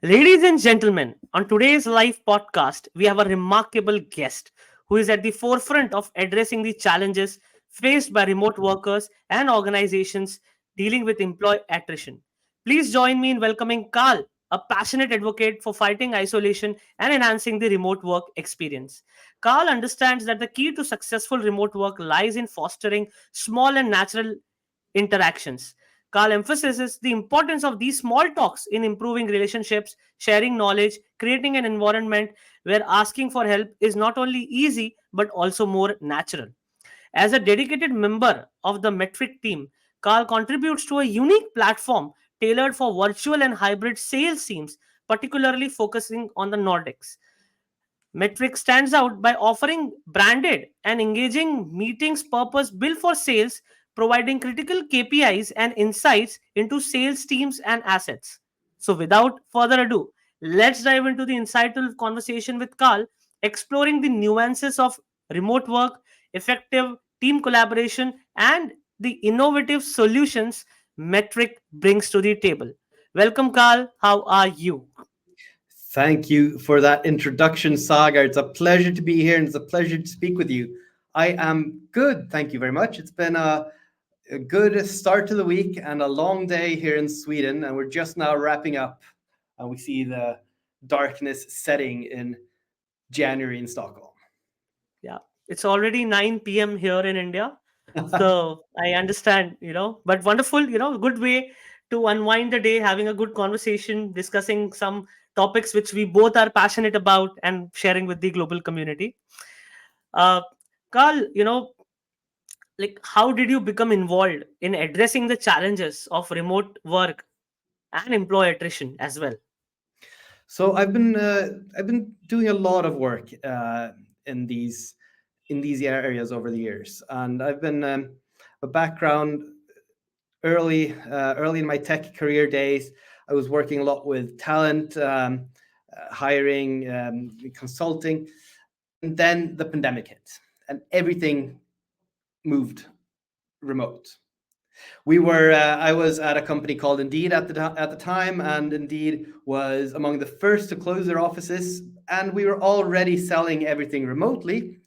Ladies and gentlemen, on today's live podcast, we have a remarkable guest who is at the forefront of addressing the challenges faced by remote workers and organizations dealing with employee attrition. Please join me in welcoming Carl, a passionate advocate for fighting isolation and enhancing the remote work experience. Carl understands that the key to successful remote work lies in fostering small and natural interactions. Carl emphasizes the importance of these small talks in improving relationships, sharing knowledge, creating an environment where asking for help is not only easy but also more natural. As a dedicated member of the Metric team, Carl contributes to a unique platform tailored for virtual and hybrid sales teams, particularly focusing on the Nordics. Metric stands out by offering branded and engaging meetings purpose built for sales, providing critical KPIs and insights into sales teams and assets. So, without further ado, let's dive into the insightful conversation with Carl, exploring the nuances of remote work, effective team collaboration, and the innovative solutions Metric brings to the table. Welcome, Carl. How are you? Thank you for that introduction, Sagar. It's a pleasure to be here and it's a pleasure to speak with you. I am good. Thank you very much. It's been a good start to the week and a long day here in Sweden, and we're just now wrapping up. And we see the darkness setting in January in Stockholm. Yeah, it's already 9 p.m. here in India. So I understand, but wonderful, good way to unwind the day, having a good conversation, discussing some topics which we both are passionate about and sharing with the global community. Uh, Carl, like how did you become involved in addressing the challenges of remote work and employee attrition as well? So I've been doing a lot of work in these areas over the years, and I've been a background early in my tech career days. I was working a lot with talent, hiring, consulting, and then the pandemic hit, and everything moved remote. I was at a company called Indeed at the time, and Indeed was among the first to close their offices, and we were already selling everything remotely.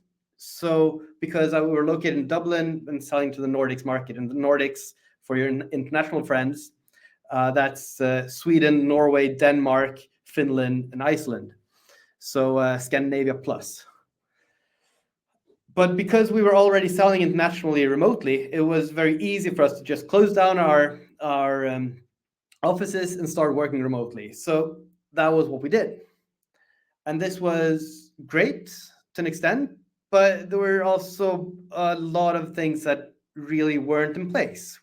So because we were located in Dublin and selling to the Nordics market, and the Nordics, for your international friends, that's Sweden, Norway, Denmark, Finland, and Iceland. So Scandinavia plus. But because we were already selling internationally remotely, it was very easy for us to just close down our offices and start working remotely. So that was what we did, and this was great to an extent. But there were also a lot of things that really weren't in place.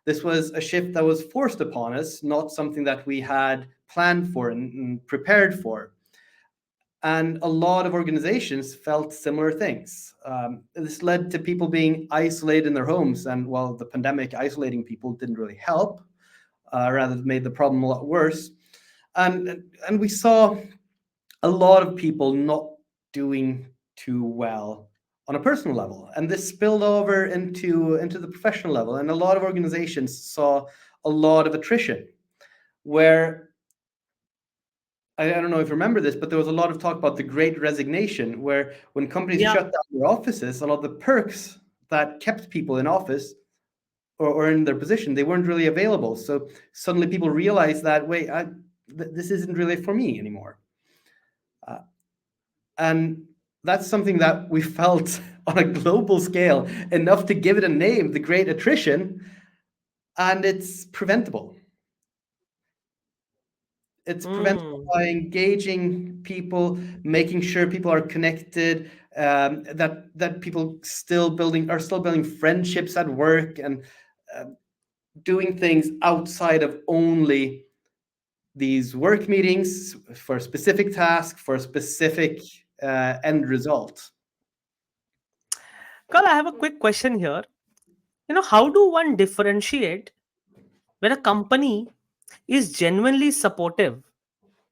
This was a shift that was forced upon us, not something that we had planned for and prepared for. And a lot of organizations felt similar things. This led to people being isolated in their homes, and while the pandemic isolating people didn't really help, rather it made the problem a lot worse. And we saw a lot of people not doing too well on a personal level, and this spilled over into the professional level. And a lot of organizations saw a lot of attrition, where I don't know if you remember this, but there was a lot of talk about the great resignation, where when companies Yeah. shut down their offices, a lot of the perks that kept people in office or in their position, they weren't really available. So suddenly people realized that, wait, this isn't really for me anymore. Uh, and that's something that we felt on a global scale, enough to give it a name, the great attrition, and it's preventable. It's preventable Mm. by engaging people, making sure people are connected, that people still building friendships at work, and uh, doing things outside of only these work meetings for a specific task, for a specific end result. Carl, I have a quick question here. How do one differentiate when a company is genuinely supportive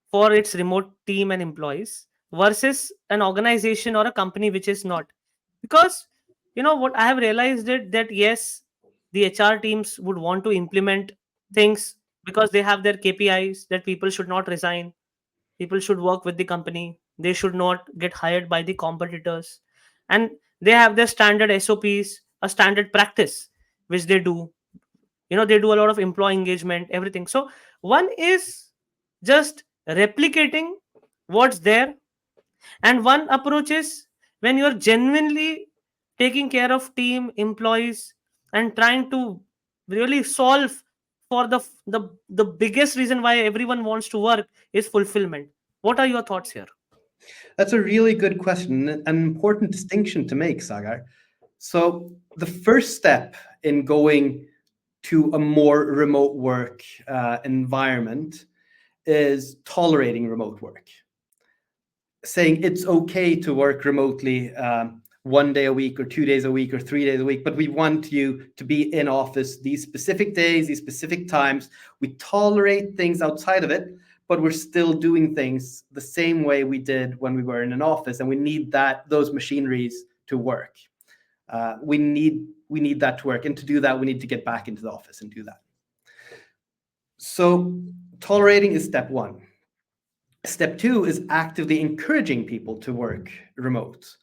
for its remote team and employees versus an organization or a company which is not? Because what I have realized it that yes, the HR teams would want to implement things because they have their KPIs that people should not resign, people should work with the company, they should not get hired by the competitors, and they have their standard SOPs, a standard practice which they do. They do a lot of employee engagement, everything. So one is just replicating what's there, and one approach is when you're genuinely taking care of team employees and trying to really solve for the biggest reason why everyone wants to work is fulfillment. What are your thoughts here? That's a really good question, an important distinction to make, Sagar. So, the first step in going to a more remote work environment is tolerating remote work, saying it's okay to work remotely 1 day a week or 2 days a week or 3 days a week, but we want you to be in office these specific days, these specific times. We tolerate things outside of it, but we're still doing things the same way we did when we were in an office, and we need those machineries to work. We need that to work, and to do that, we need to get back into the office and do that. So tolerating is step one. Step two is actively encouraging people to work remote.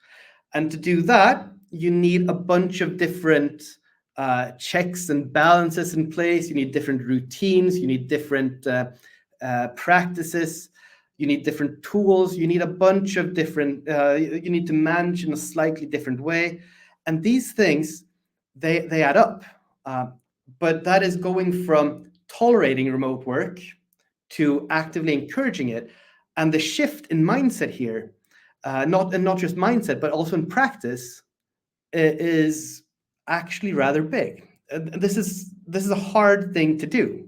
And to do that, you need a bunch of different checks and balances in place. You need different routines. You need different practices. You need different tools. You need a bunch of different, you need to manage in a slightly different way. And these things, they add up. But that is going from tolerating remote work to actively encouraging it. And the shift in mindset here, not just mindset, but also in practice, is actually rather big. This is a hard thing to do,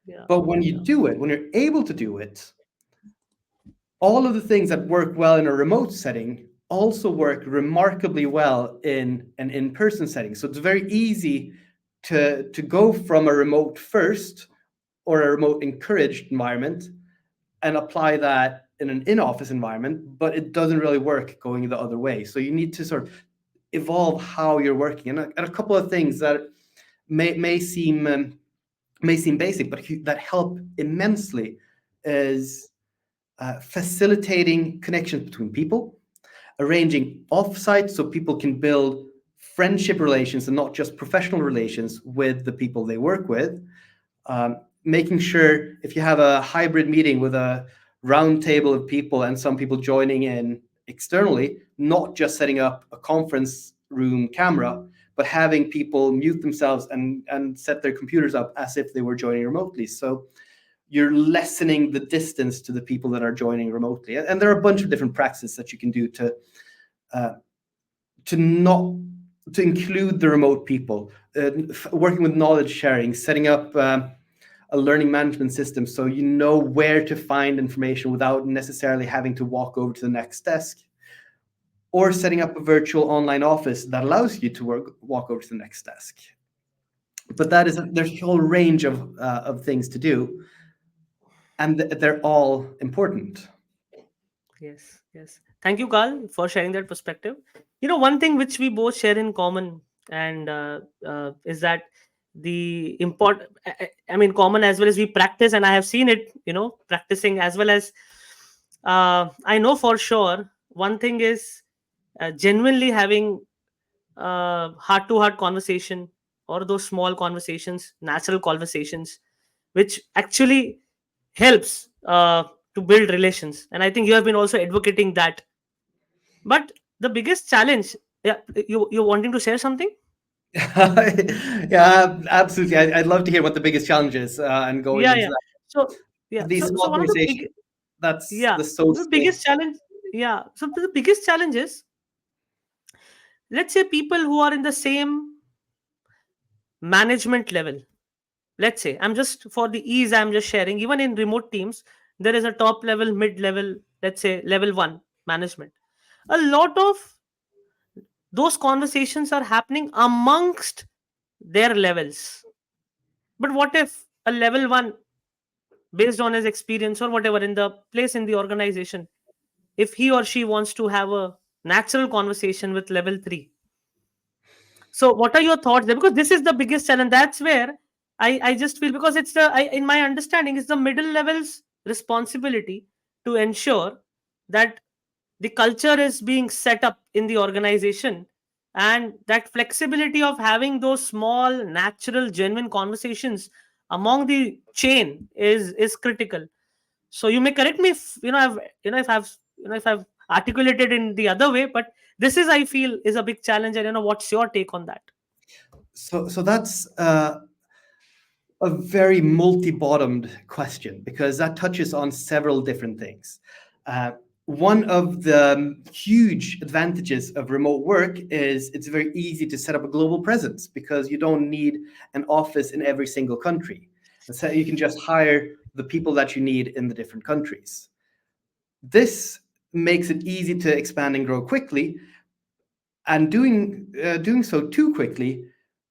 Yeah, but when you yeah, do it, when you're able to do it, all of the things that work well in a remote setting also work remarkably well in an in-person setting. So it's very easy to go from a remote first or a remote encouraged environment and apply that in an in-office environment, but it doesn't really work going the other way. So you need to sort of evolve how you're working, and a couple of things that may seem basic, but that help immensely is facilitating connections between people, arranging offsites so people can build friendship relations and not just professional relations with the people they work with, making sure if you have a hybrid meeting with a round table of people and some people joining in externally, not just setting up a conference room camera, but having people mute themselves and set their computers up as if they were joining remotely. So you're lessening the distance to the people that are joining remotely. And there are a bunch of different practices that you can do uh, not to include the remote people, working with knowledge sharing, setting up a learning management system so you know where to find information without necessarily having to walk over to the next desk, or setting up a virtual online office that allows you to walk over to the next desk. But there's a whole range of things to do, and they're all important. yes, yes. Thank you, Carl, for sharing that perspective. One thing which we both share in common, and is that the import. I mean, common as well as we practice, and I have seen it. Practicing as well as I know for sure. One thing is genuinely having heart to heart conversation, or those small conversations, natural conversations, which actually helps to build relations. And I think you have been also advocating that. But the biggest challenge, yeah, you wanting to share something? Yeah, absolutely. I'd love to hear what the biggest challenge is, and going Yeah, into yeah. that. So yeah, These so small one of the big, conversations, that's yeah, the soul the skill. biggest challenge, yeah. So the biggest challenge is, let's say people who are in the same management level. Let's say, I'm just for the ease, I'm just sharing, even in remote teams, there is a top level, mid level, let's say level 1 management. A lot of those conversations are happening amongst their levels. But what if a level 1, based on his experience or whatever in the place in the organization, if he or she wants to have a natural conversation with level 3? So what are your thoughts there? Because this is the biggest challenge. That's where I just feel, because it's in my understanding, it's the middle level's responsibility to ensure that the culture is being set up in the organization, and that flexibility of having those small, natural, genuine conversations among the chain is critical. So you may correct me if I've if I've if I've articulated in the other way, but this is, I feel, is a big challenge. And what's your take on that? So that's a very multi-bottomed question because that touches on several different things. Uh, One of the huge advantages of remote work is it's very easy to set up a global presence because you don't need an office in every single country. And so you can just hire the people that you need in the different countries. This makes it easy to expand and grow quickly, and doing so too quickly,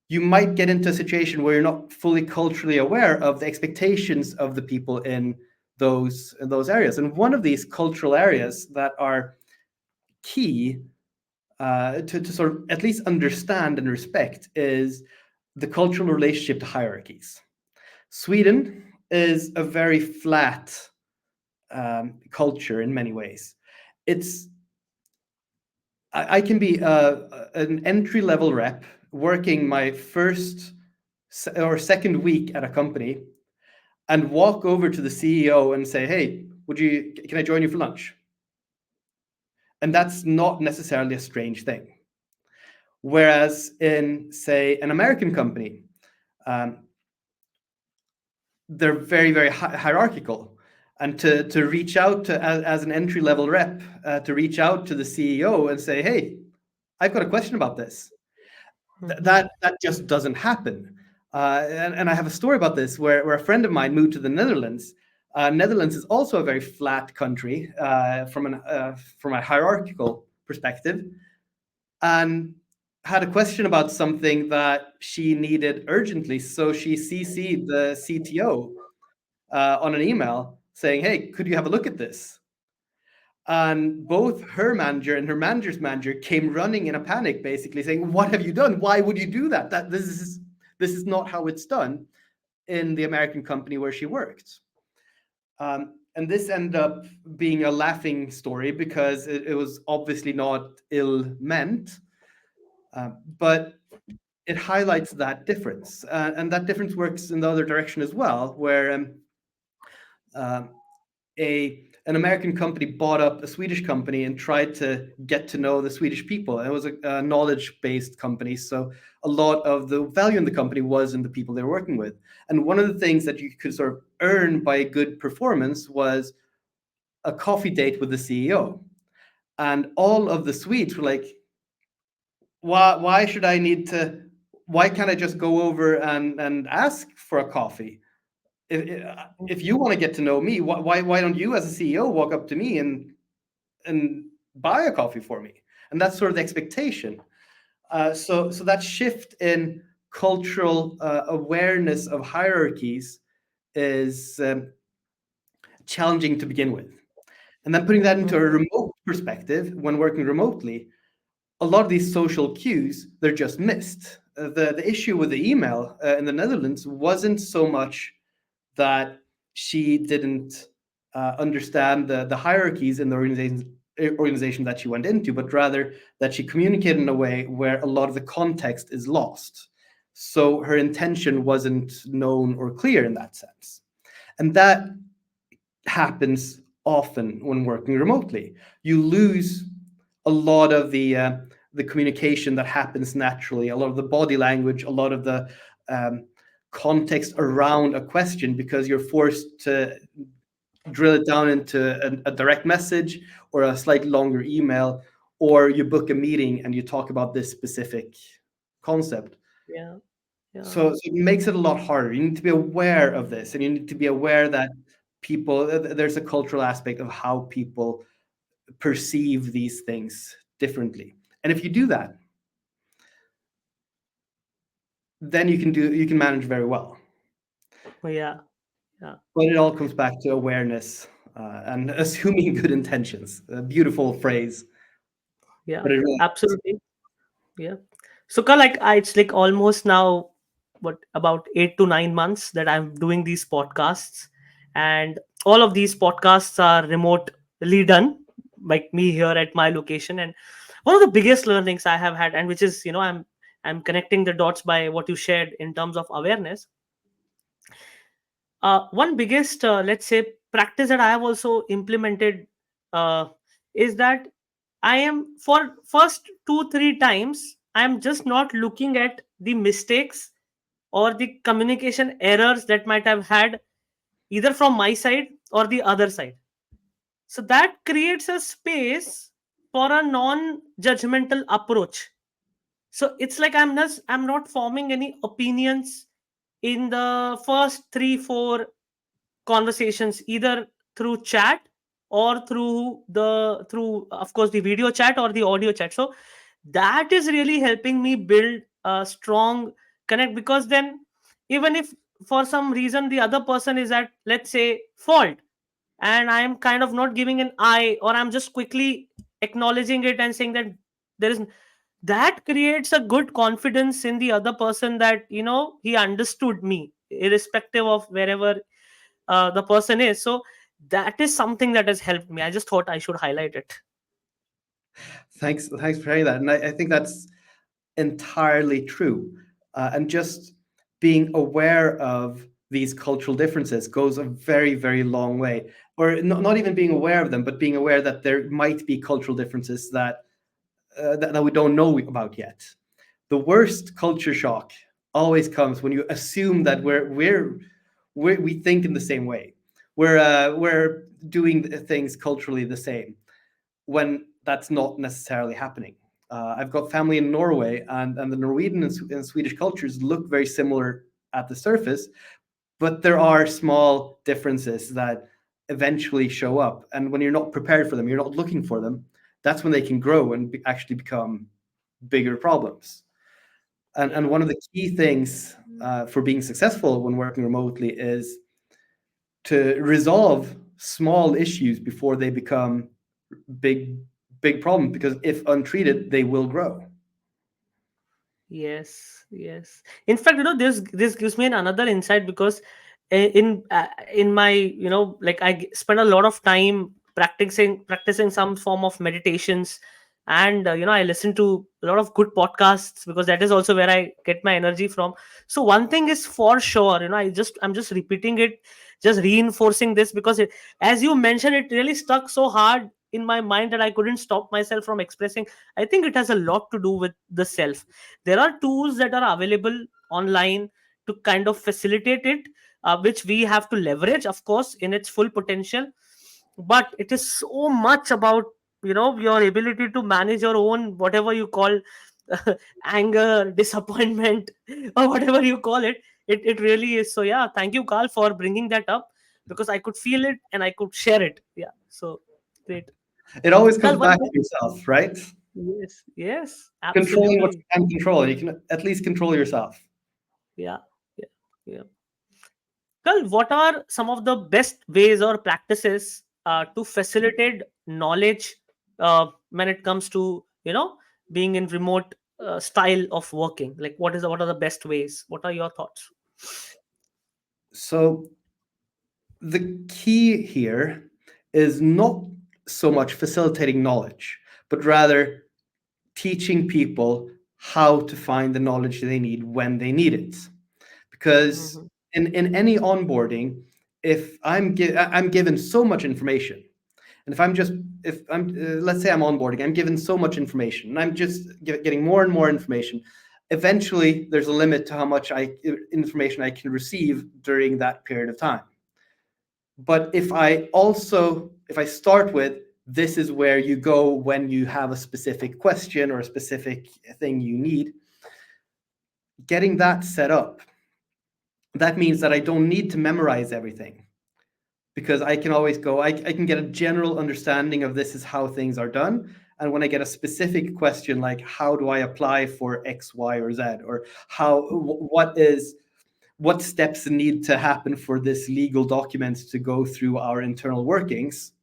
you might get into a situation where you're not fully culturally aware of the expectations of the people in those areas. And one of these cultural areas that are key to sort of at least understand and respect is the cultural relationship to hierarchies. Sweden is a very flat culture in many ways. It's I can be an entry level rep working my first or second week at a company and walk over to the CEO and say, "Hey, can I join you for lunch?" And that's not necessarily a strange thing. Whereas in, say, an American company, um, they're very, very hierarchical. And to reach out to, as an entry level rep, to reach out to the CEO and say, "Hey, I've got a question about this." Mhm. That just doesn't happen. And I have a story about this where a friend of mine moved to the Netherlands. Netherlands is also a very flat country from a hierarchical perspective, and had a question about something that she needed urgently. So she CC'd the CTO on an email saying, "Hey, could you have a look at this?" And both her manager and her manager's manager came running in a panic, basically saying, "What have you done? Why would you do that? This is not how it's done in the American company where she worked." And this ended up being a laughing story because it was obviously not ill meant, but it highlights that difference, and that difference works in the other direction as well, where um, a an American company bought up a Swedish company and tried to get to know the Swedish people. And it was a knowledge-based company, so a lot of the value in the company was in the people they were working with. And one of the things that you could sort of earn by a good performance was a coffee date with the CEO. And all of the Swedes were like, Why should I need to? Why can't I just go over and ask for a coffee? If you want to get to know me, why don't you as a CEO walk up to me and buy a coffee for me?" And that's sort of the expectation. So that shift in cultural awareness of hierarchies is challenging to begin with. And then putting that into a Mhm. remote perspective, when working remotely, a lot of these social cues, they're just missed. The issue with the email in the Netherlands wasn't so much that she didn't understand the hierarchies in the organization that she went into, but rather that she communicated in a way where a lot of the context is lost. So her intention wasn't known or clear in that sense. And that happens often when working remotely. You lose a lot of the communication that happens naturally, a lot of the body language, a lot of the um, context around a question because you're forced to drill it down into a direct message or a slightly longer email, or you book a meeting and you talk about this specific concept. Yeah, yeah, So it makes it a lot harder. You need to be aware of this, and you need to be aware that there's a cultural aspect of how people perceive these things differently. And if you do that, then you can manage very well. yeah, yeah, But it all comes back to awareness and assuming good intentions. A beautiful phrase, yeah, but it really absolutely. Yeah. So, Ka, like, it's like almost now. what, about 8 to 9 months that I'm doing these podcasts, and all of these podcasts are remotely done, like me here at my location. And one of the biggest learnings I have had, and which is, I'm connecting the dots by what you shared in terms of awareness. One biggest, let's say, practice that I have also implemented uh, is that I am, for first 2 3 times, I am just not looking at the mistakes or the communication errors that might have had, either from my side or the other side. So that creates a space for a non judgmental approach. So it's like I'm not forming any opinions in the first 3 4 conversations, either through chat or through, of course, the video chat or the audio chat. So that is really helping me build a strong connect, because then, even if for some reason the other person is at, let's say, fault, and I am kind of not giving an eye, or I'm just quickly acknowledging it and saying that there is, that creates a good confidence in the other person, that he understood me irrespective of wherever the person is. So that is something that has helped me. I just thought I should highlight it. Thanks for sharing that, and I think that's entirely true. And just being aware of these cultural differences goes a very, very long way. Or not even being aware of them, but being aware that there might be cultural differences that we don't know about yet. The worst culture shock always comes when you assume that we think in the same way. We're doing things culturally the same when that's not necessarily happening. I've got family in Norway, and the Norwegian and Swedish cultures look very similar at the surface, but there are small differences that eventually show up. And when you're not prepared for them, you're not looking for them, that's when they can grow and actually become bigger problems. And Yeah. one of the key things for being successful when working remotely is to resolve small issues before they become big big problem, because if untreated they will grow. Yes, yes. In fact, this gives me another insight, because in my, like, spend a lot of time practicing some form of meditations, and I listen to a lot of good podcasts, because that is also where I get my energy from. So one thing is for sure, I'm just repeating it, just reinforcing this, because as you mentioned, it really stuck so hard in my mind that I couldn't stop myself from expressing. I think it has a lot to do with the self. There are tools that are available online to kind of facilitate it, which we have to leverage, of course, in its full potential. But it is so much about, your ability to manage your own, whatever you call, anger, disappointment, or whatever you call it. It really is. So yeah, thank you, Carl, for bringing that up, because I could feel it and I could share it. Yeah, so great. It always comes Carl, one back more. to yourself, right? Yes, yes, Controlling what you absolutely. can control, you can at least control yourself. Yeah, yeah, yeah. Well, what are some of the best ways or practices to facilitate knowledge when it comes to, being in remote style of working? Like, what are the best ways? What are your thoughts? So the key here is not so much facilitating knowledge, but rather teaching people how to find the knowledge they need when they need it. Because Hmm. in any onboarding, if I'm given so much information, and if I'm let's say I'm onboarding, I'm given so much information, and I'm just getting more and more information. Eventually, there's a limit to how much information I can receive during that period of time. But if I start with, this is where you go when you have a specific question or a specific thing you need, getting that set up, that means that I don't need to memorize everything, because I can always go, I can get a general understanding of this is how things are done. And when I get a specific question, like how do I apply for X, Y, or Z, or what steps need to happen for this legal document to go through our internal workings,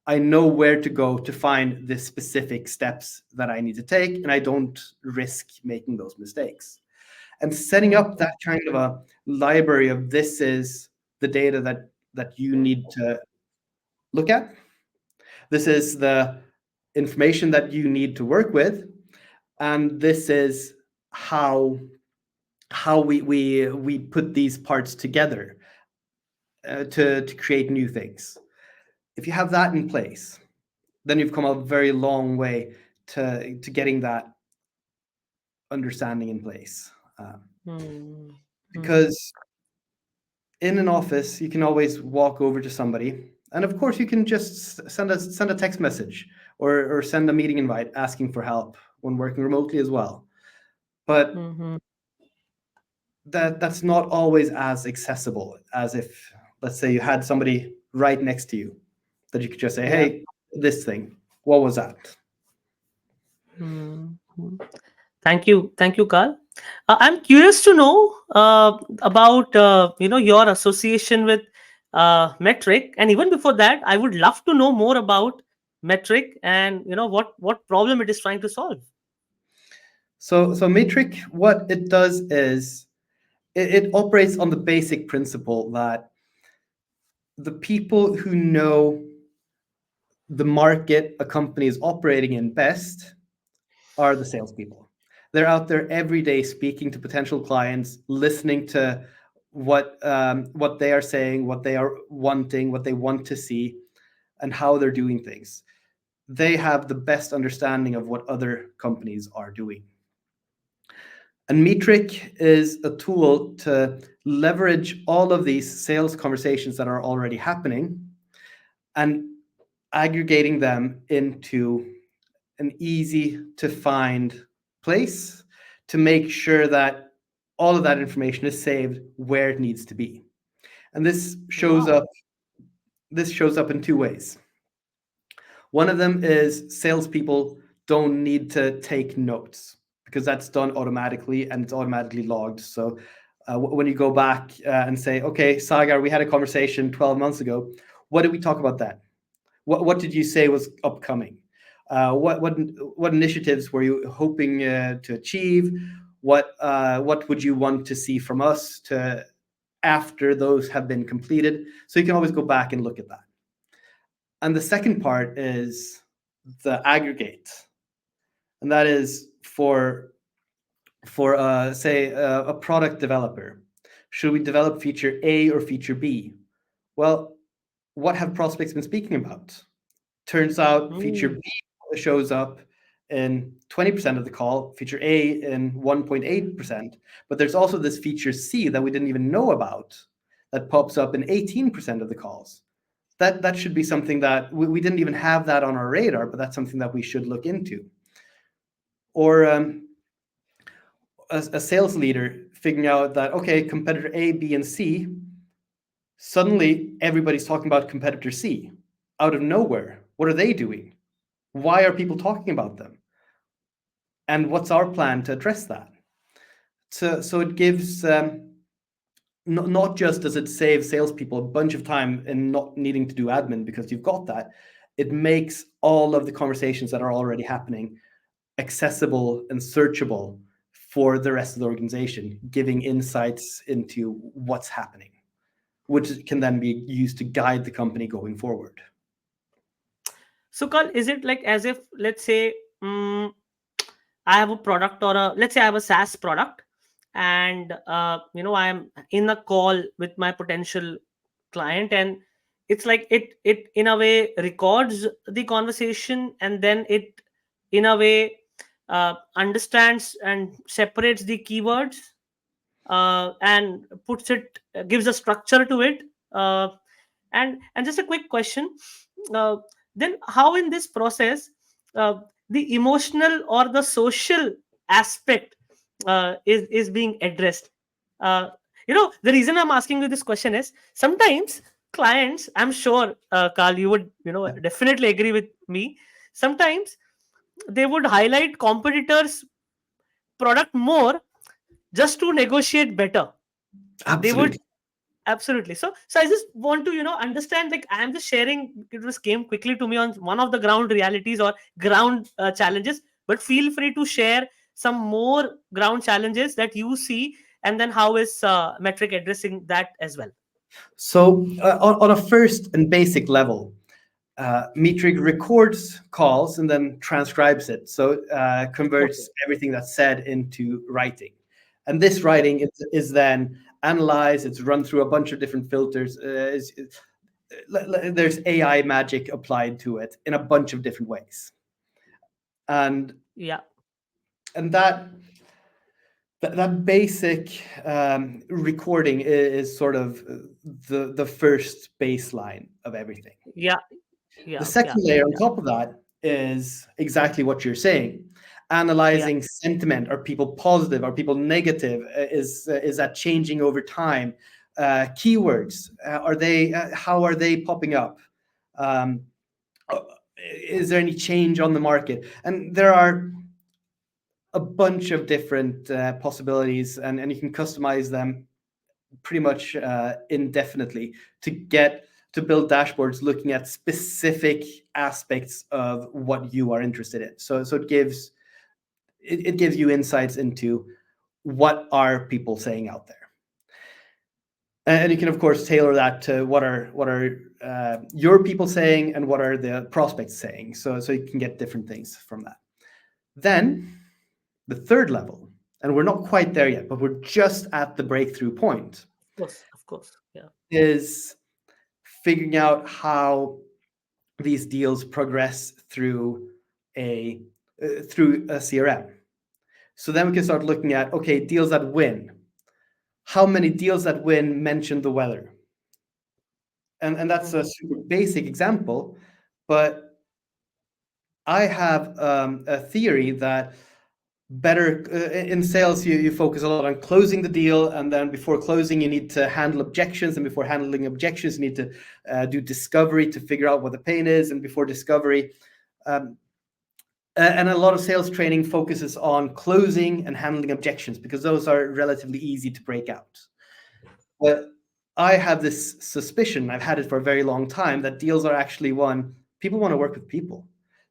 I know where to go to find the specific steps that I need to take, and I don't risk making those mistakes. and setting up that kind of a library of this is the data that you need to look at. This is the information that you need to work with, and this is how we put these parts together to create new things. If you have that in place, then you've come a very long way to getting that understanding in place. Hmm. Hmm. Because in an office, you can always walk over to somebody, and of course, you can just send a text message or send a meeting invite asking for help when working remotely as well. But Hmm. that's not always as accessible as if, let's say, you had somebody right next to you that you could just say, Yeah. "Hey, this thing, what was that?" Hmm. Hmm. Thank you, Carl. I'm curious to know about your association with metric, and even before that, I would love to know more about metric and what problem it is trying to solve. So Metric, what it does is it operates on the basic principle that the people who know the market a company is operating in best are the salespeople. They're out there every day speaking to potential clients, listening to what they are saying, what they are wanting, what they want to see, and how they're doing things. They have the best understanding of what other companies are doing. And Metric is a tool to leverage all of these sales conversations that are already happening and aggregating them into an easy to find place to make sure that all of that information is saved where it needs to be. And Wow. this shows up in two ways. One of them is salespeople don't need to take notes because that's done automatically and it's automatically logged. So when you go back and say, okay, Sagar, we had a conversation 12 months ago. What did we talk about then? What did you say was upcoming? What initiatives were you hoping to achieve? What would you want to see from us to after those have been completed? So you can always go back and look at that. And the second part is the aggregate, and that is for say a product developer. Should we develop feature A or feature B? Well, what have prospects been speaking about? Turns out feature Hmm. B shows up in 20% of the call, feature A in 1.8%, but there's also this feature C that we didn't even know about that pops up in 18% of the calls. That should be something that we didn't even have that on our radar, but that's something that we should look into. Or a sales leader figuring out that, okay, competitor A, B, and C, suddenly everybody's talking about competitor C out of nowhere. What are they doing? Why are people talking about them? And what's our plan to address that? So it gives not just does it save salespeople a bunch of time and not needing to do admin because you've got that, it makes all of the conversations that are already happening accessible and searchable for the rest of the organization, giving insights into what's happening, which can then be used to guide the company going forward. So, Carl, is it like as if, let's say, I have a product, or let's say I have a SaaS product, and I am in a call with my potential client, and it's like it in a way records the conversation, and then it in a way understands and separates the keywords, and puts it gives a structure to it. And just a quick question, uh, then how in this process uh, the emotional or the social aspect is being addressed? The reason I'm asking you this question is sometimes clients, I'm sure, Carl, you would definitely agree with me, sometimes they would highlight competitors product more just to negotiate better. They would. Absolutely. Absolutely. So I just want to understand, like, I am just sharing, it just came quickly to me on one of the ground realities or ground challenges, but feel free to share some more ground challenges that you see, and then how is metric addressing that as well? So, on a first and basic level, Metric records calls and then transcribes it. So, Okay. converts everything that's said into writing. And this Okay. writing is then analyzed, it's run through a bunch of different filters. There's AI magic applied to it in a bunch of different ways. And Yeah. and that basic recording is sort of the first baseline of everything. Yeah. The Yeah. Yeah. second layer on Yeah. top of that is exactly what you're saying. Yeah. Analyzing sentiment. Are people positive? Are people negative? Is that changing over time? Keywords. Are they? How are they popping up? Um, uh, is there any change on the market? And there are a bunch of different possibilities, and you can customize them pretty much indefinitely to build dashboards looking at specific aspects of what you are interested in. So it gives you insights into what are people saying out there, and you can of course tailor that to what are your people saying and what are the prospects saying. So you can get different things from that. Then the third level, and we're not quite there yet, but we're just at the breakthrough point, Of course. Of course. Yeah. is figuring out how these deals progress a through a CRM. So then we can start looking at, okay, deals that win. How many deals that win mention the weather? And that's a Mhm. super basic example, but I have a theory that better in sales you focus a lot on closing the deal, and then before closing you need to handle objections, and before handling objections you need to do discovery to figure out what the pain is, and before discovery um, and a lot of sales training focuses on closing and handling objections because those are relatively easy to break out. But I have this suspicion, I've had it for a very long time, that deals are actually won. People want to work with people.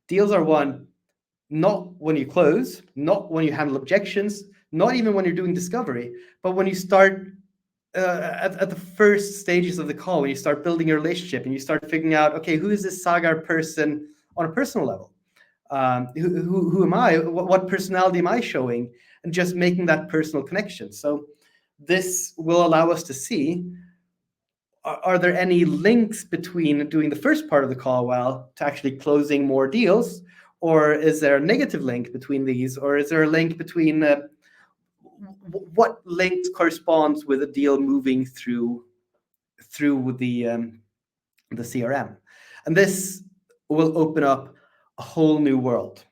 Deals are won not when you close, not when you handle objections, not even when you're doing discovery, but when you start at the first stages of the call, when you start building a relationship and you start figuring out, okay, who is this Sagar person on a personal level? Who am I? What personality am I showing? And just making that personal connection. So this will allow us to see, are there any links between doing the first part of the call well to actually closing more deals? Or is there a negative link between these? Or is there a link between what links corresponds with a deal moving through the CRM? And this will open up a whole new world.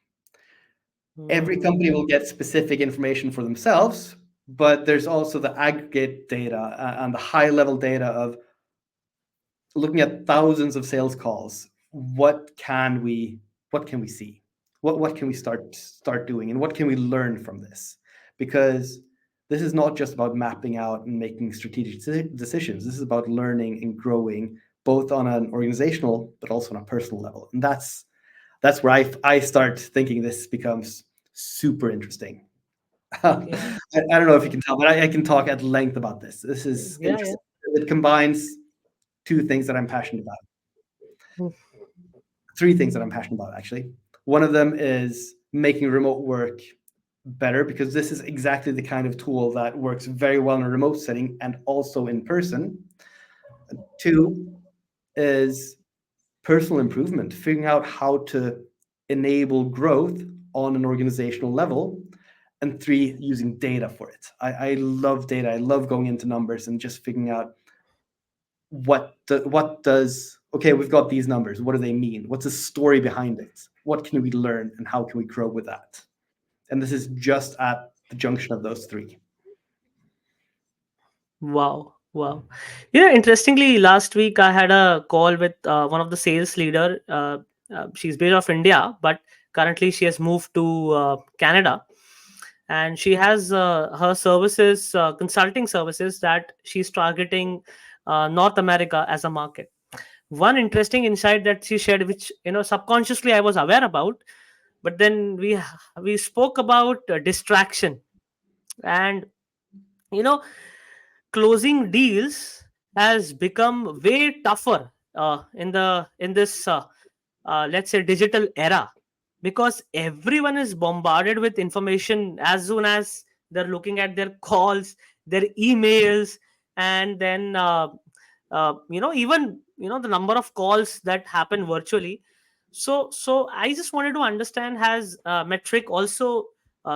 Every company Mm. will get specific information for themselves, but there's also the aggregate data and the high level data of looking at thousands of sales calls. What can we see? What can we start doing, and what can we learn from this? Because this is not just about mapping out and making strategic decisions. This is about learning and growing both on an organizational but also on a personal level. And that's where I start thinking this becomes super interesting. Yeah. I don't know if you can tell, but I can talk at length about this. This is Yeah. Yeah. interesting. It combines two things that I'm passionate about. Mm. Three things that I'm passionate about, actually. One of them is making remote work better because this is exactly the kind of tool that works very well in a remote setting and also in person. Two is personal improvement, figuring out how to enable growth on an organizational level. And three, using data for it. I love data. I love going into numbers and just figuring out what does, okay, we've got these numbers. What do they mean? What's the story behind it? What can we learn and how can we grow with that? And this is just at the junction of those three. Wow. Wow. Yeah. Interestingly, last week I had a call with one of the sales leader. She's based off India, but currently she has moved to Canada, and she has her services, consulting services, that she's targeting North America as a market. One interesting insight that she shared, which subconsciously I was aware about, But then we spoke about distraction, and you know closing deals has become way tougher in this let's say digital era, because everyone is bombarded with information as soon as they're looking at their calls, their emails, and then even the number of calls that happen virtually. So I just wanted to understand, has metric also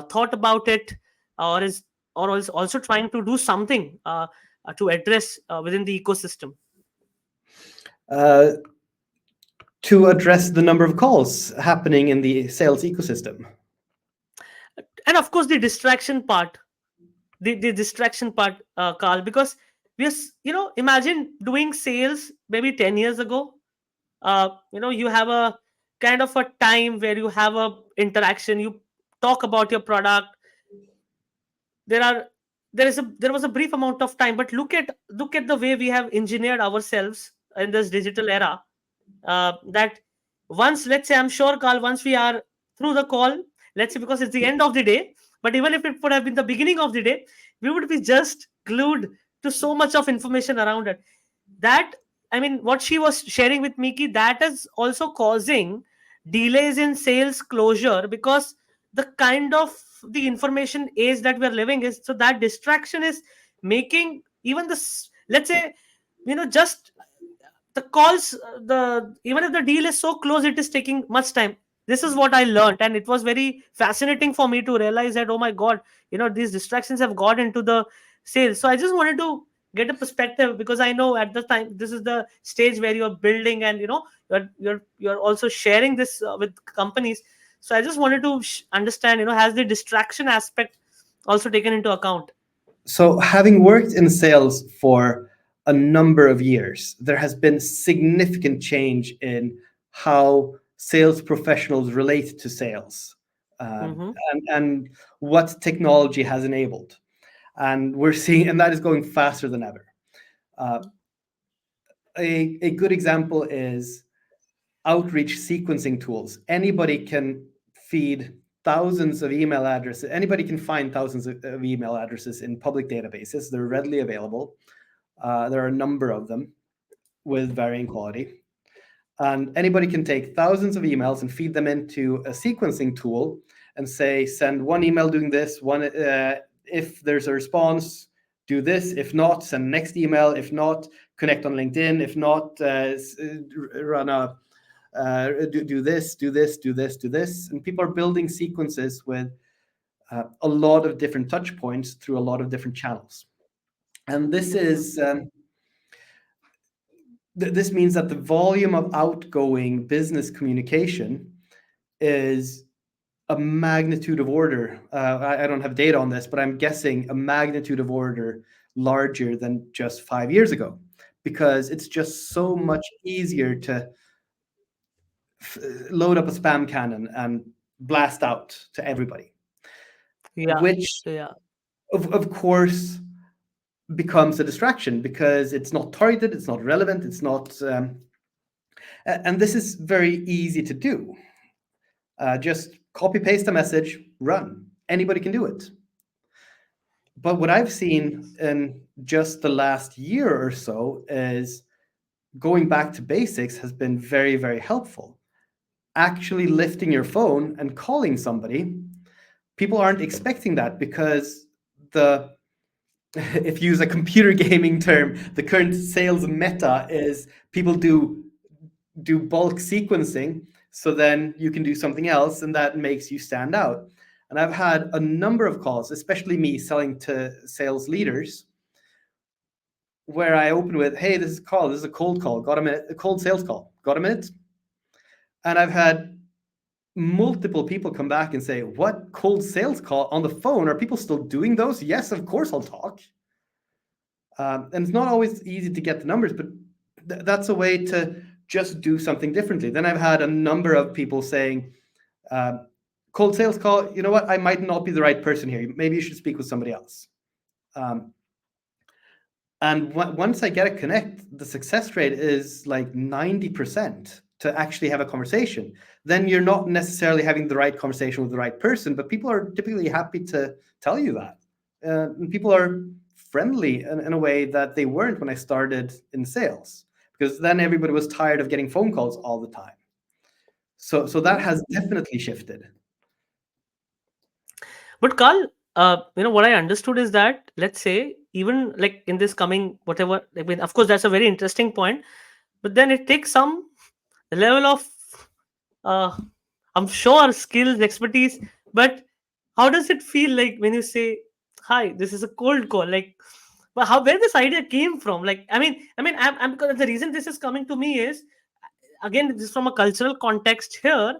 thought about it, or is also trying to do something to address within the ecosystem? Uh, to address the number of calls happening in the sales ecosystem. And of course the distraction part, the distraction part, Carl, because imagine doing sales maybe 10 years ago. You have a kind of a time where you have a interaction, you talk about your product. there are there was a brief amount of time, but look at the way we have engineered ourselves in this digital era, that once, let's say, I'm sure, Carl, once we are through the call, let's say, because it's the end of the day, but even if it would have been the beginning of the day, we would be just glued to so much of information around it. That, I mean, what she was sharing with Miki, that is also causing delays in sales closure, because the kind of the information age that we are living is, so that distraction is making even this, let's say, just the calls, the even if the deal is so close, it is taking much time. This is what I learned, and it was very fascinating for me to realize that, oh my god, these distractions have got into the sales. So I just wanted to get a perspective, because I know at the time this is the stage where you're building, and you're also sharing this with companies. So I just wanted to understand, has the distraction aspect also taken into account? So, having worked in sales for a number of years, there has been significant change in how sales professionals relate to sales, Mm-hmm. and what technology has enabled. And we're seeing, and that is going faster than ever. Uh, a good example is outreach sequencing tools. Anybody can feed thousands of email addresses. Anybody can find thousands of email addresses in public databases. They're readily available. There are a number of them with varying quality. And anybody can take thousands of emails and feed them into a sequencing tool and say, send one email doing this, one, if there's a response, do this. If not, send next email. If not, connect on LinkedIn. If not, run a do this, do this, do this, do this. And people are building sequences with a lot of different touch points through a lot of different channels. And this means that the volume of outgoing business communication is a magnitude of order. I don't have data on this, but I'm guessing a magnitude of order larger than just 5 years ago, because it's just so much easier to load up a spam cannon and blast out to everybody, Yeah, which yeah. of course becomes a distraction because it's not targeted, it's not relevant, it's not. And this is very easy to do. Just copy paste a message, run. Anybody can do it. But what I've seen in just the last year or so is going back to basics has been very, very helpful. Actually lifting your phone and calling somebody, people aren't expecting that because the if you use a computer gaming term, the current sales meta is people do bulk sequencing, so then you can do something else and that makes you stand out. And I've had a number of calls, especially me selling to sales leaders, where I open with, hey, this is a call, this is a cold call, got a minute, a cold sales call, got a minute? And I've had multiple people come back and say, what, cold sales call on the phone? Are people still doing those? Yes, of course I'll talk. And it's not always easy to get the numbers, but that's a way to just do something differently. Then I've had a number of people saying, cold sales call, you know what, I might not be the right person here. Maybe you should speak with somebody else. And once I get a connect, the success rate is like 90%. to actually have a conversation, then you're not necessarily having the right conversation with the right person, but people are typically happy to tell you that. And people are friendly in a way that they weren't when I started in sales, because then everybody was tired of getting phone calls all the time. So that has definitely shifted. But Carl, what I understood is that, let's say, even like in this coming whatever, I mean, of course, that's a very interesting point. But then it takes some level of, uh, I'm sure, skills, expertise. But how does it feel like when you say, "Hi, this is a cold call"? Like, but how where this idea came from? Like, I'm the reason this is coming to me is, again, this is from a cultural context here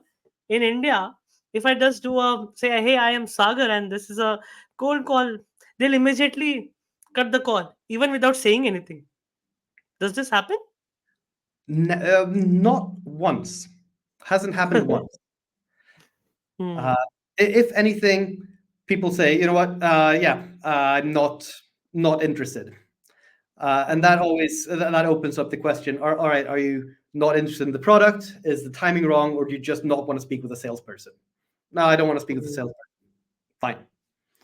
in India. If I just do a say, "Hey, I am Sagar and this is a cold call," they'll immediately cut the call even without saying anything. Does this happen? Not once. Hasn't happened once. Hmm. Uh, if anything, people say, you know what, yeah, I'm not interested. And that always that opens up the question, all right, are you not interested in the product? Is the timing wrong? Or do you just not want to speak with a salesperson? No, I don't want to speak with the salesperson. Fine.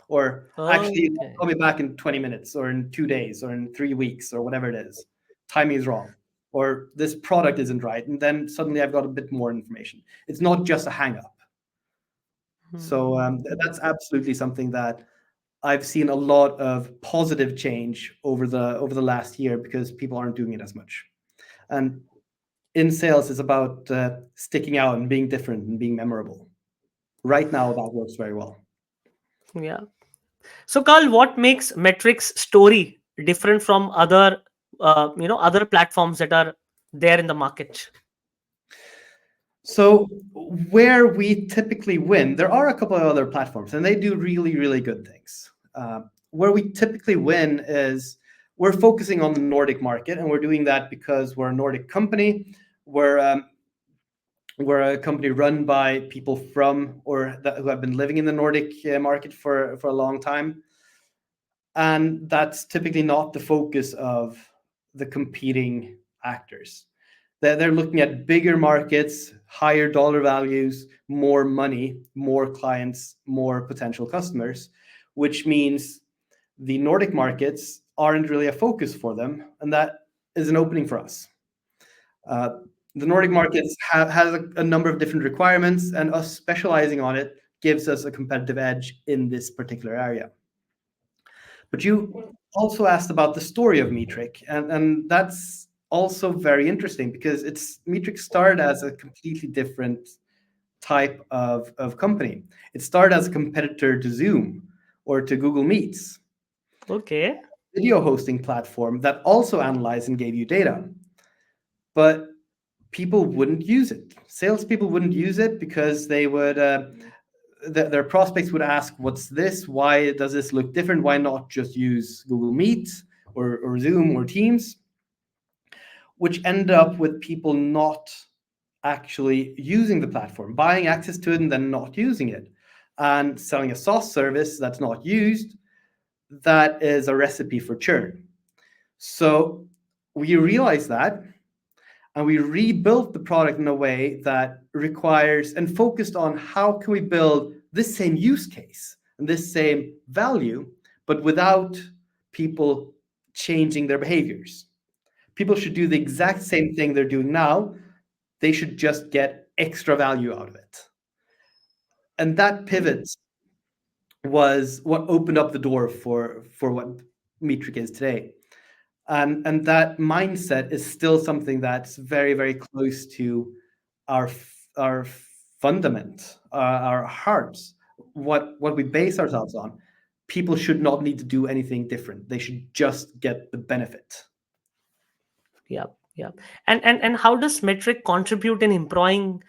Or actually, Okay. call me back in 20 minutes or in 2 days or in 3 weeks or whatever it is. Timing is wrong. Or this product isn't right. And then suddenly I've got a bit more information. It's not just a hang up. So Hmm. that's absolutely something that I've seen a lot of positive change over the last year because people aren't doing it as much. And in sales, it's about sticking out and being different and being memorable. Right now, that works very well. Yeah. So, Carl, what makes Metrics story different from other platforms that are there in the market? So where we typically win, there are a couple of other platforms, and they do really, really good things. Where we typically win is we're focusing on the Nordic market, and we're doing that because we're a Nordic company. We're we're a company run by people from or that, who have been living in the Nordic market for a long time, and that's typically not the focus of the competing actors. They're looking at bigger markets, higher dollar values, more money, more clients, more potential customers, which means the Nordic markets aren't really a focus for them, and that is an opening for us. Uh, the Nordic markets has a number of different requirements, and us specializing on it gives us a competitive edge in this particular area. But you also asked about the story of Metric, and that's also very interesting because it's Metric started as a completely different type of company. It started as a competitor to Zoom or to Google Meets, Okay. video hosting platform that also analyzed and gave you data. But people wouldn't use it. Salespeople wouldn't use it because they would their prospects would ask, "What's this? Why does this look different? Why not just use Google Meet or Zoom or Teams?" Which end up with people not actually using the platform, buying access to it and then not using it, and selling a SaaS service that's not used. That is a recipe for churn. So we realized that, and we rebuilt the product in a way that requires and focused on how can we build this same use case and this same value, but without people changing their behaviors. People should do the exact same thing they're doing now. They should just get extra value out of it. And that pivot was what opened up the door for what Metric is today. And that mindset is still something that's very, very close to our our fundament, our hearts, what we base ourselves on. People should not need to do anything different. They should just get the benefit. Yeah. Yeah. And how does Metric contribute in improving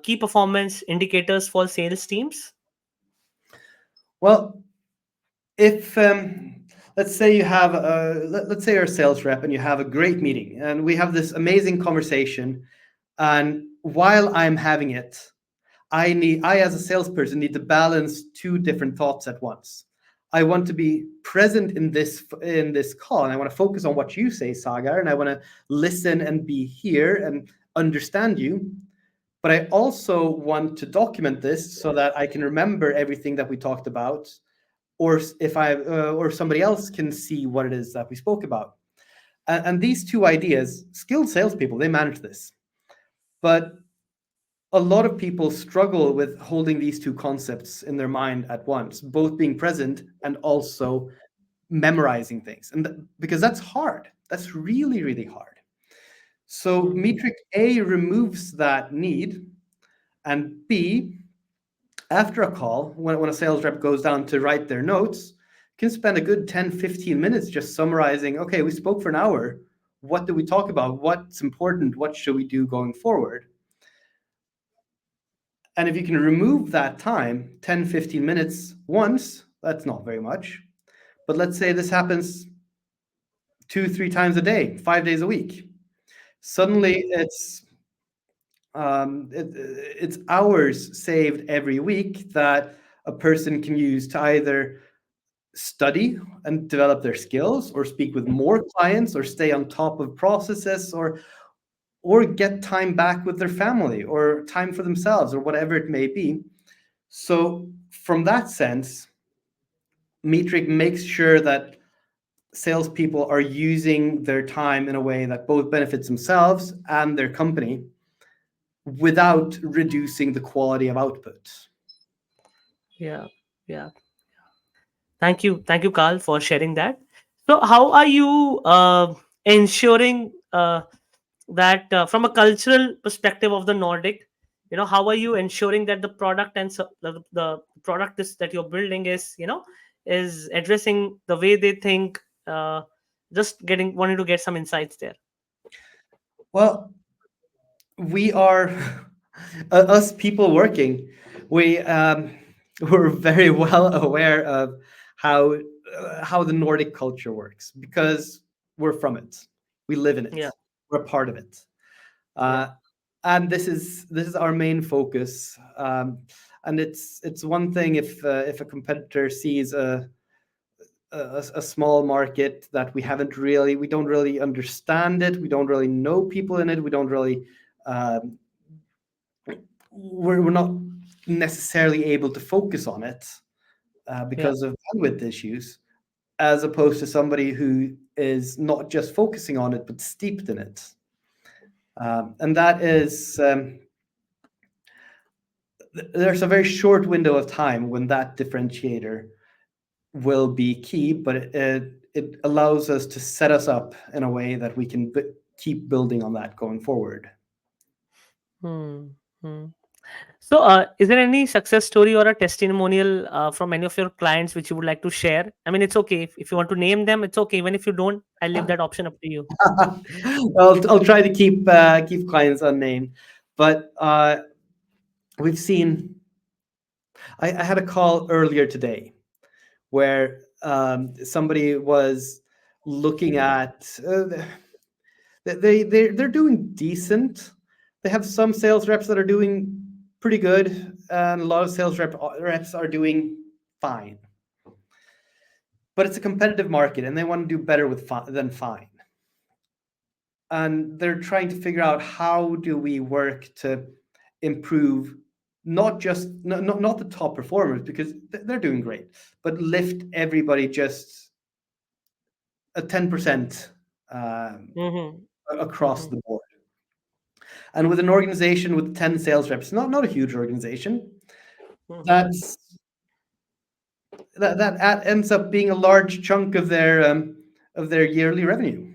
key performance indicators for sales teams? Well, if let's say you have let's say you're a sales rep and you have a great meeting and we have this amazing conversation, and while I'm having it, I as a salesperson need to balance two different thoughts at once. I want to be present in this call, and I want to focus on what you say, Sagar, and I want to listen and be here and understand you. But I also want to document this so that I can remember everything that we talked about, or if I or somebody else can see what it is that we spoke about. And these two ideas, skilled salespeople, they manage this, but a lot of people struggle with holding these two concepts in their mind at once, both being present and also memorizing things. And because that's hard, that's really, really hard. So Hmm. metric A removes that need, and B, after a call, when a sales rep goes down to write their notes, can spend a good 10-15 minutes just summarizing, okay, we spoke for an hour. What did we talk about? What's important? What should we do going forward? And if you can remove that time, 10-15 minutes once, that's not very much. But let's say this happens 2-3 times a day, 5 days a week. Suddenly it's hours saved every week that a person can use to either study and develop their skills, or speak with more clients, or stay on top of processes, or get time back with their family, or time for themselves, or whatever it may be. So from that sense, Metric makes sure that salespeople are using their time in a way that both benefits themselves and their company without reducing the quality of output. Yeah, yeah. Thank you, Carl, for sharing that. So, how are you ensuring that from a cultural perspective of the Nordic, how are you ensuring that the product and the product that you're building is, is addressing the way they think? Just getting wanting to get some insights there. Well, we are us people working. We we're very well aware of how how the Nordic culture works, because we're from it. We live in it. Yeah, We're a part of it. yeah, Uh, and this is our main focus. And it's one thing if a competitor sees a small market that we don't really understand it, we don't really know people in it, we don't really um, we're not necessarily able to focus on it yeah. because of bandwidth issues, as opposed to somebody who is not just focusing on it but steeped in it. And that is there's a very short window of time when that differentiator will be key, but it allows us to set us up in a way that we can keep building on that going forward. Hmm. Hmm. So, is there any success story or a testimonial from any of your clients which you would like to share? I mean, it's okay if you want to name them. It's okay. Even if you don't, I'll leave that option up to you. I'll try to keep clients unnamed, but we've seen. I had a call earlier today where somebody was looking at they're doing decent. They have some sales reps that are doing pretty good, and a lot of reps are doing fine. But it's a competitive market, and they want to do better than fine. And they're trying to figure out, how do we work to improve, not just not the top performers, because they're doing great, but lift everybody just a 10% um, Mm-hmm. across Mm-hmm. the board. And with an organization with 10 sales reps, not a huge organization, Mm-hmm. that's that ends up being a large chunk of their yearly revenue.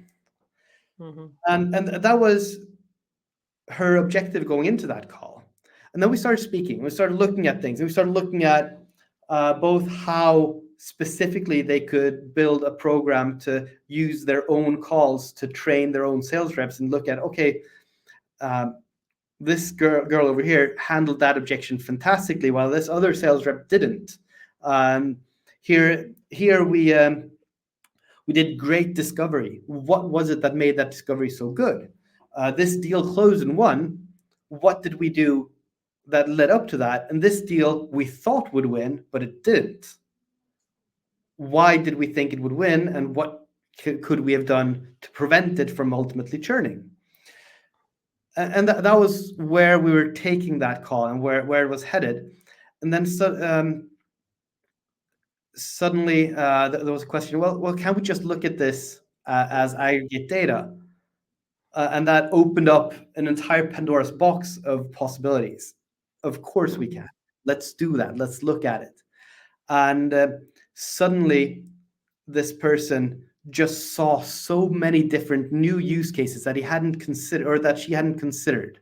Mm-hmm. And that was her objective going into that call. And then we started speaking, we started looking at things, and we started looking at both how specifically they could build a program to use their own calls to train their own sales reps, and look at, okay, um, this girl over here handled that objection fantastically, while this other sales rep didn't. Um, here we did great discovery. What was it that made that discovery so good? This deal closed and won. What did we do that led up to that? And this deal we thought would win, but it didn't. why did we think it would win, and what could we have done to prevent it from ultimately churning? And that was where we were taking that call and where it was headed. And then suddenly there was a question, well, can we just look at this as aggregate data? And that opened up an entire Pandora's box of possibilities. Of course we can. Mm. Let's do that. Let's look at it. And suddenly, this person just saw so many different new use cases that he hadn't considered, or that she hadn't considered,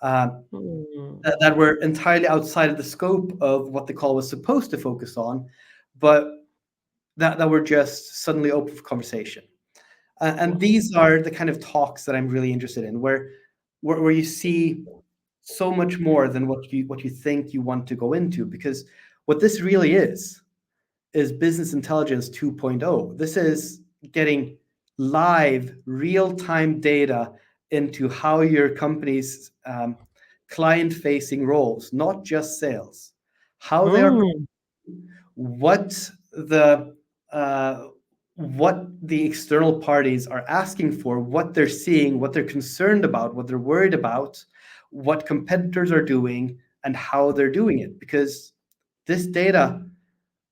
uh, Mm. that were entirely outside of the scope of what the call was supposed to focus on, but that were just suddenly open for conversation. And Wow. these are the kind of talks that I'm really interested in, where you see so much more than what you think you want to go into, because what this really is business intelligence 2.0. This is getting live, real-time data into how your company's client-facing roles, not just sales, how they are, Mm. what the uh, what the external parties are asking for, what they're seeing, what they're concerned about, what they're worried about, what competitors are doing, and how they're doing it. Because this data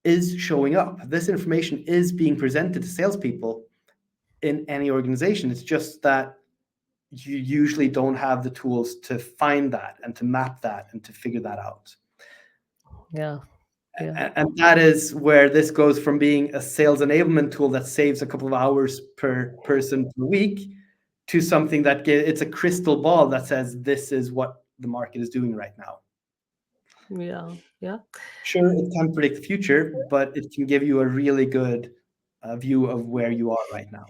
is showing up. This information is being presented to salespeople in any organization. It's just that you usually don't have the tools to find that and to map that and to figure that out. Yeah. Yeah. And that is where this goes from being a sales enablement tool that saves a couple of hours per person per week to something that it's a crystal ball that says this is what the market is doing right now. Yeah. Yeah. Sure, it can't predict the future, but it can give you a really good view of where you are right now.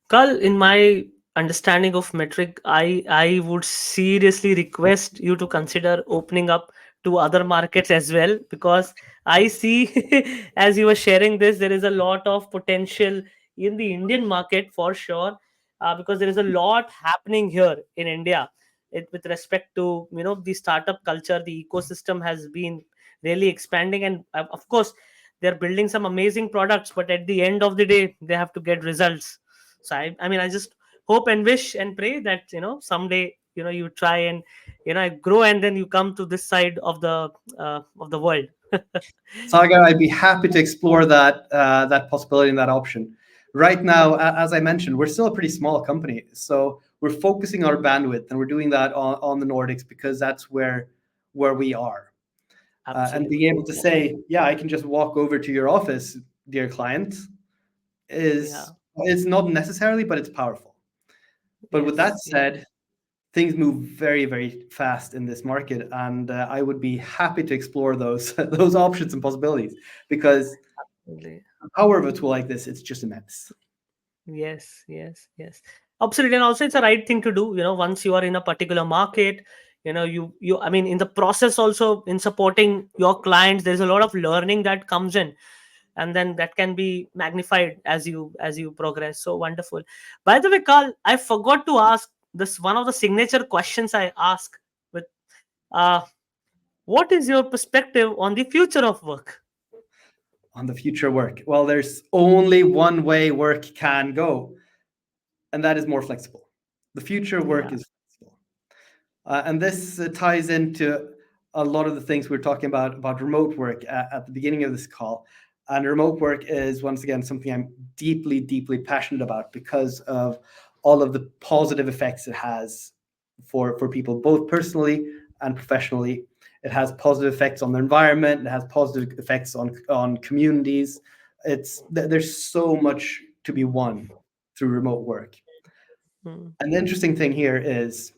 Carl, in my understanding of metric, I would seriously request you to consider opening up to other markets as well, because I see as you were sharing this, there is a lot of potential in the Indian market for sure, because there is a lot happening here in India. With respect to the startup culture, the ecosystem has been really expanding, and of course they're building some amazing products, but at the end of the day they have to get results. So I mean, I just hope and wish and pray that someday you try and grow, and then you come to this side of the world. Sagar, I'd be happy to explore that possibility and that option. Right now, as I mentioned, we're still a pretty small company, so we're focusing our bandwidth, and we're doing that on the Nordics because that's where we are. And being Absolutely. able to say, yeah, I can just walk over to your office, dear client, Yeah. is not necessarily, but it's powerful. But with that Yes. Yeah. said, things move very, very fast in this market, and I would be happy to explore those those options and possibilities, because Absolutely. the power of a tool like this, it's just immense. Yes, yes, yes. Absolutely. And also it's a right thing to do, once you are in a particular market, you I mean, in the process also, in supporting your clients, there's a lot of learning that comes in, and then that can be magnified as you progress. So wonderful. By the way, Carl, I forgot to ask this, one of the signature questions I ask with uh what is your perspective on the future of work? On the future work, well, there's only one way work can go, and that is more flexible. The future work Yeah. is flexible. And this ties into a lot of the things we were talking about remote work at the beginning of this call. And remote work is, once again, something I'm deeply, deeply passionate about because of all of the positive effects it has for people, both personally and professionally. It has positive effects on the environment. It has positive effects on communities. There's so much to be won through remote work. Mm. And the interesting thing here is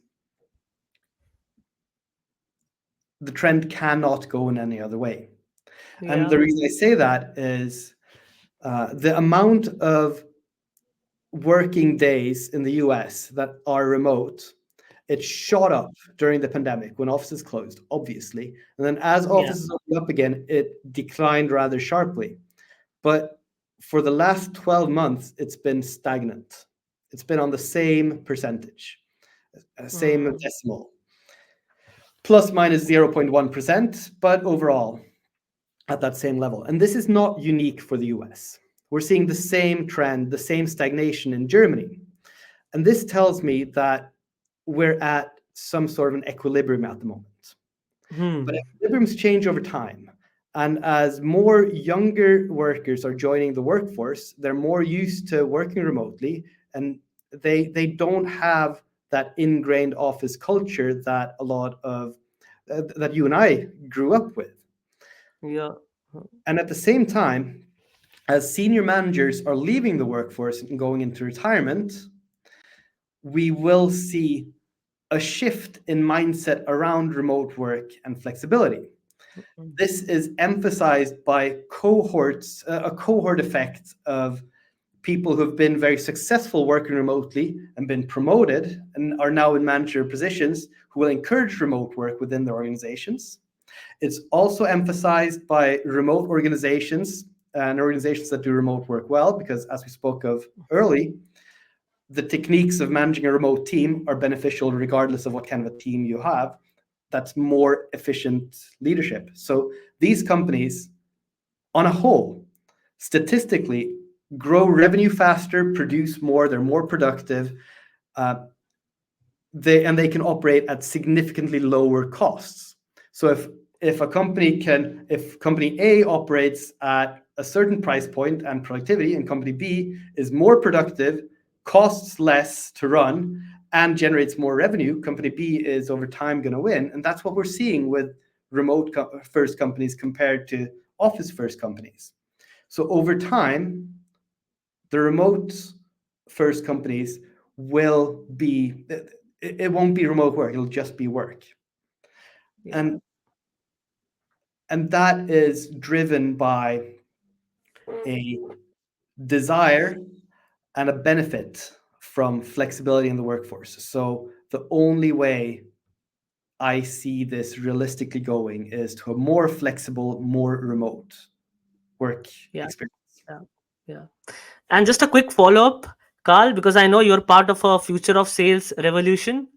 the trend cannot go in any other way. And Yeah. the reason I say that is the amount of working days in the US that are remote, it shot up during the pandemic when offices closed, obviously. And then as Yeah. offices opened up again, it declined rather sharply. But for the last 12 months, it's been stagnant. It's been on the same percentage, same Mm. decimal, plus minus 0.1%, but overall. at that same level. And this is not unique for the US. We're seeing the same trend, the same stagnation in Germany. And this tells me that we're at some sort of an equilibrium at the moment. But Hmm. equilibriums change over time. And as more younger workers are joining the workforce, they're more used to working remotely, and they don't have that ingrained office culture that a lot of that you and I grew up with. Yeah. And at the same time, as senior managers are leaving the workforce and going into retirement, we will see a shift in mindset around remote work and flexibility. Mm. This is emphasized by cohorts, a cohort effect of people who've been very successful working remotely and been promoted and are now in manager positions who will encourage remote work within their organizations. It's also emphasized by remote organizations and organizations that do remote work well, because as we spoke of early, the techniques of managing a remote team are beneficial regardless of what kind of a team you have. That's more efficient leadership. So these companies, on a whole, statistically, grow revenue faster, produce more, they're more productive, uh, they can operate at significantly lower costs. So if company A operates at a certain price point and productivity, and company B is more productive, costs less to run, and generates more revenue, company B is over time going to win. And that's what we're seeing with first companies compared to office first companies. So over time, the remote first companies will be, it won't be remote work, it'll just be work. Yeah. And and that is driven by a desire and a benefit from flexibility in the workforce. So the only way I see this realistically going is to a more flexible, more remote work Yeah. experience. Yeah. Yeah. And just a quick follow up, Carl, because I know you're part of a future of sales revolution.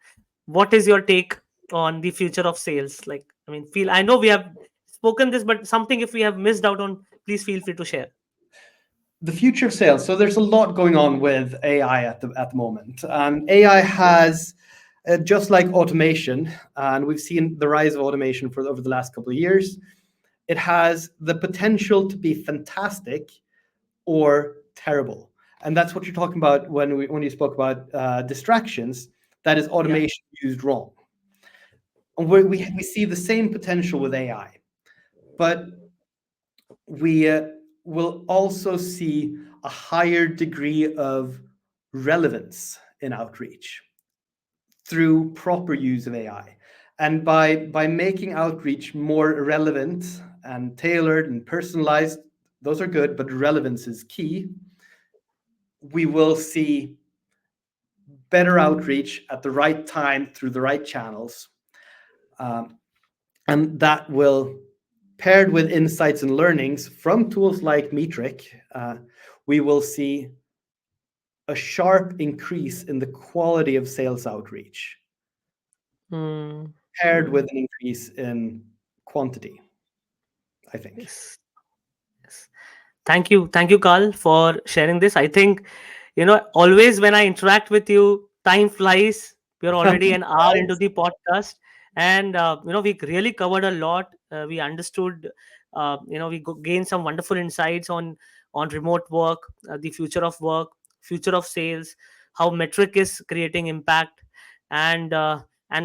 What is your take on the future of sales? Like, I mean, feel I know we have spoken this, but something if we have missed out on, please feel free to share. The future of sales. So there's a lot going on with AI at the moment. AI has just like automation, and we've seen the rise of automation for over the last couple of years. It has the potential to be fantastic or terrible, and that's what you're talking about when you spoke about distractions. That is Yeah. automation used wrong, and we see the same potential with AI, but we will also see a higher degree of relevance in outreach through proper use of AI. And by making outreach more relevant and tailored and personalized, those are good, but relevance is key. We will see better outreach at the right time through the right channels. Um, and that will, paired with insights and learnings from tools like Metric, we will see a sharp increase in the quality of sales outreach, Mm, paired mm, with an increase in quantity, I think. yes. Yes. Thank you, Carl, for sharing this. I think, always when I interact with you, time flies. We're already an hour into the podcast, and we really covered a lot. We understood, gained some wonderful insights on remote work, the future of work, future of sales, how metric is creating impact, and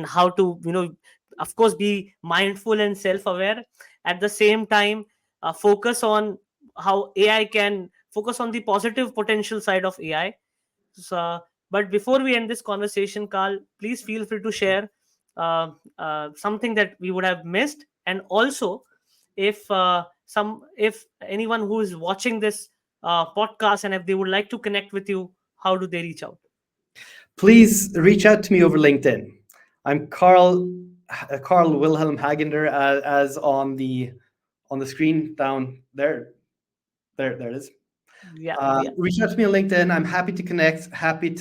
how to, of course, be mindful and self-aware at the same time. Focus on how AI can focus on the positive potential side of AI. So, but before we end this conversation, Carl, please feel free to share something that we would have missed, and also if anyone who is watching this podcast and if they would like to connect with you, how do they reach out? Please reach out to me over LinkedIn. I'm Carl Wilhelm Hagander, as on the screen down there. There it is. Yeah, yeah, Reach out to me on LinkedIn. I'm happy to connect. Happy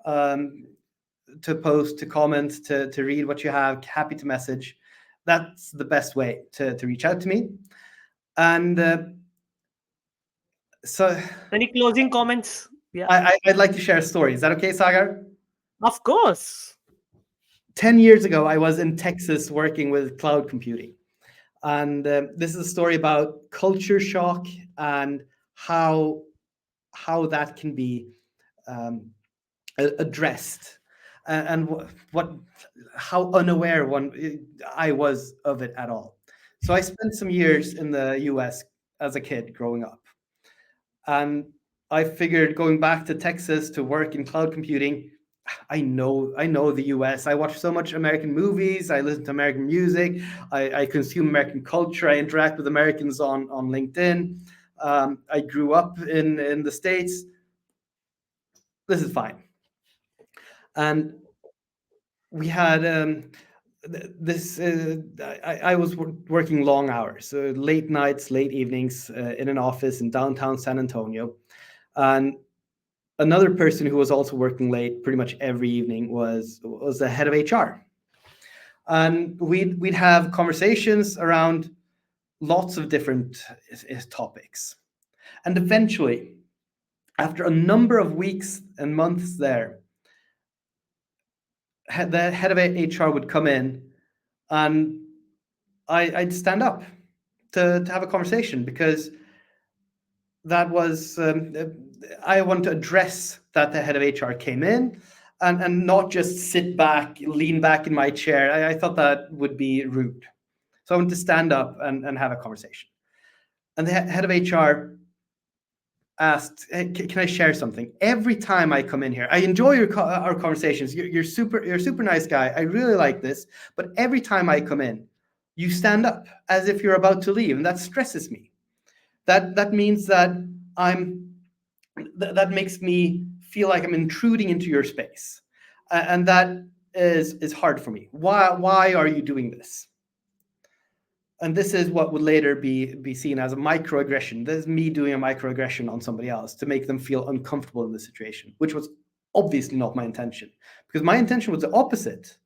um, to post, to comment, to read what you have. Happy to message. That's the best way to reach out to me. And so Any closing comments? Yeah, I'd like to share a story. Is that okay, Sagar? of course. 10 years ago, I was in Texas working with cloud computing. And this is a story about culture shock and how that can be um, addressed, and what how unaware one I was of it at all. So I spent some years in the US as a kid growing up, and I figured going back to Texas to work in cloud computing, I know the US. I watch so much American movies, I listen to American music, I consume American culture, I interact with Americans on LinkedIn. I grew up in the States. This is fine. And we had this I was working long hours, late nights, late evenings, in an office in downtown San Antonio. And another person who was also working late pretty much every evening was the head of HR. And we'd have conversations around lots of different topics. And eventually, after a number of weeks and months there, the head of HR would come in, and I'd stand up to have a conversation, because that was I want to address that the head of HR came in, and not just sit back, lean back in my chair. I thought that would be rude. So I want to stand up and have a conversation. And the head of HR asked, hey, can I share something? Every time I come in here, I enjoy our conversations. You're a super nice guy. I really like this. But every time I come in, you stand up as if you're about to leave, and that stresses me. That means that I'm that makes me feel like I'm intruding into your space, and that is hard for me. Why are you doing this? And this is what would later be seen as a microaggression. This is me doing a microaggression on somebody else to make them feel uncomfortable in the situation, which was obviously not my intention, because my intention was the opposite.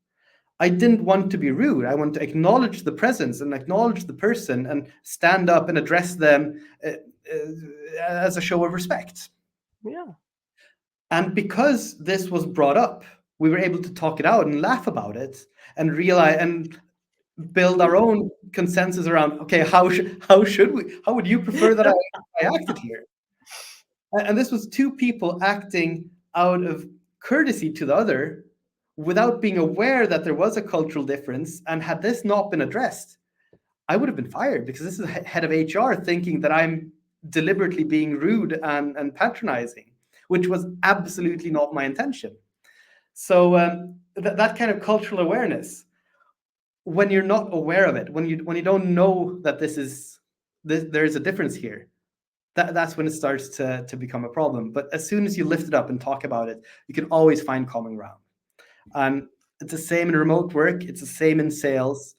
I didn't want to be rude. I want to acknowledge the presence and acknowledge the person and stand up and address them as a show of respect. Yeah. And because this was brought up, we were able to talk it out and laugh about it, and realize and build our own consensus around, okay, how would you prefer that I acted here? And this was two people acting out of courtesy to the other, without being aware that there was a cultural difference. And had this not been addressed, I would have been fired, because this is head of HR thinking that I'm deliberately being rude and patronizing, which was absolutely not my intention. So that kind of cultural awareness, when you're not aware of it, when you don't know that there is a difference here, that's when it starts to become a problem. But as soon as you lift it up and talk about it, you can always find common ground. And it's the same in remote work. It's the same in sales.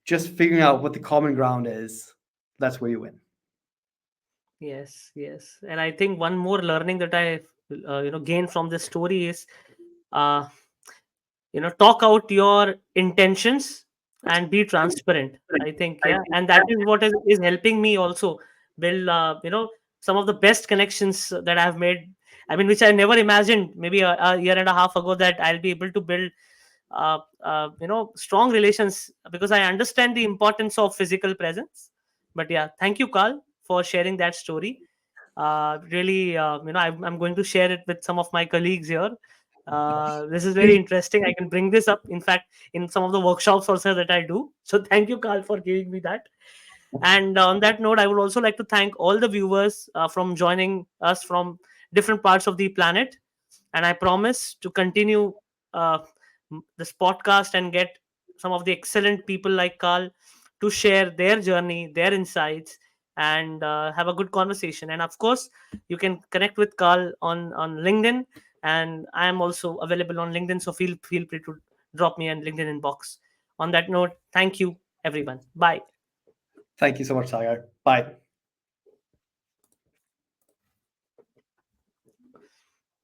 Just figuring out what the common ground is, that's where you win. Yes, yes. And I think one more learning that I gained from this story is, uh, talk out your intentions and be transparent. I think, yeah, and that is what is helping me also build, some of the best connections that I have made. I mean, which I never imagined maybe a year and a half ago, that I'll be able to build strong relations, because I understand the importance of physical presence. But yeah, thank you, Carl, for sharing that story. Really, I'm going to share it with some of my colleagues here. This is very interesting. I can bring this up, in fact, in some of the workshops also that I do. So thank you, Carl, for giving me that. And on that note, I would also like to thank all the viewers from joining us from different parts of the planet. And I promise to continue uh, this podcast and get some of the excellent people like Carl to share their journey, their insights, and have a good conversation. And of course, you can connect with Carl on LinkedIn, and I am also available on LinkedIn. So feel free to drop me an LinkedIn inbox. On that note, thank you, everyone. Bye. Thank you so much, Sagar. Bye.